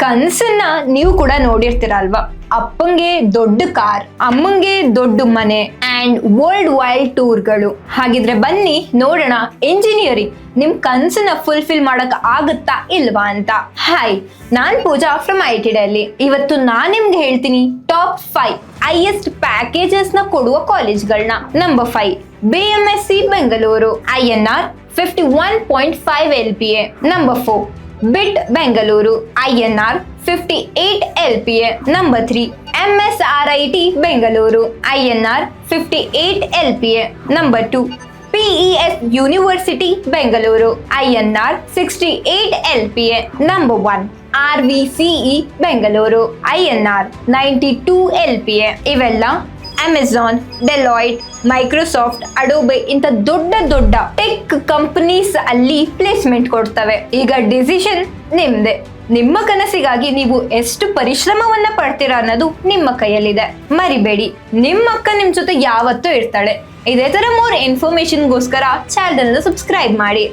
ಕನ್ಸನ್ನ ನೀವು ಕೂಡ ನೋಡಿರ್ತೀರಲ್ವಾ, ಅಪ್ಪಂಗೆ ದೊಡ್ಡ ಕಾರ್, ಅಮ್ಮಂಗೆ ದೊಡ್ಡ ಮನೆ ಅಂಡ್ ವರ್ಲ್ಡ್ ವೈಡ್ ಟೂರ್ಗಳು. ಹಾಗಿದ್ರೆ ಬನ್ನಿ ನೋಡೋಣ ಇಂಜಿನಿಯರಿಂಗ್ ನಿಮ್ ಕನ್ಸನ್ನ ಫುಲ್ಫಿಲ್ ಮಾಡಕ್ ಆಗುತ್ತಾ ಇಲ್ವಾ ಅಂತ. ಹಾಯ್, ನಾನ್ ಪೂಜಾ ಫ್ರಮ್ ಐಟಿ ಡೆಲ್ಲಿ. ಇವತ್ತು ನಾನ್ ನಿಮ್ಗೆ ಹೇಳ್ತೀನಿ ಟಾಪ್ 5 ಹೈಯೆಸ್ಟ್ ಪ್ಯಾಕೇಜಸ್ ನ ಕೊಡುವ ಕಾಲೇಜ್ಗಳನ್ನ. Number 5 BMSC Bengaluru, INR 51.5 LPA. Number 4 BIT Bengaluru, INR 58 LPA. Number 3 MSRIT Bengaluru, INR 58 LPA. Number 2 PES university Bengaluru, INR 68 LPA. Number 1 RVCE Bengaluru, INR 92 LPA. ಇವೆಲ್ಲ ಅಮೆಜಾನ್, ಡೆಲಾಯ್ಟ್, ಮೈಕ್ರೋಸಾಫ್ಟ್, ಅಡೋಬೆ ಇಂಥ ದೊಡ್ಡ ದೊಡ್ಡ ಟೆಕ್ ಕಂಪನೀಸ್ ಅಲ್ಲಿ ಪ್ಲೇಸ್ಮೆಂಟ್ ಕೊಡ್ತವೆ. ಈಗ ಡಿಸಿಷನ್ ನಿಮ್ದೆ. ನಿಮ್ಮ ಕನಸಿಗಾಗಿ ನೀವು ಎಷ್ಟು ಪರಿಶ್ರಮವನ್ನ ಪಡ್ತೀರಾ ಅನ್ನೋದು ನಿಮ್ಮ ಕೈಯಲ್ಲಿದೆ. ಮರಿಬೇಡಿ, ನಿಮ್ಮ ಅಕ್ಕ ನಿಮ್ ಜೊತೆ ಯಾವತ್ತೂ ಇರ್ತಾಳೆ. ಇದೇ ತರ ಮೋರ್ ಇನ್ಫಾರ್ಮೇಶನ್ಗೋಸ್ಕರ ಚಾನೆಲ್ ಸಬ್ಸ್ಕ್ರೈಬ್ ಮಾಡಿ.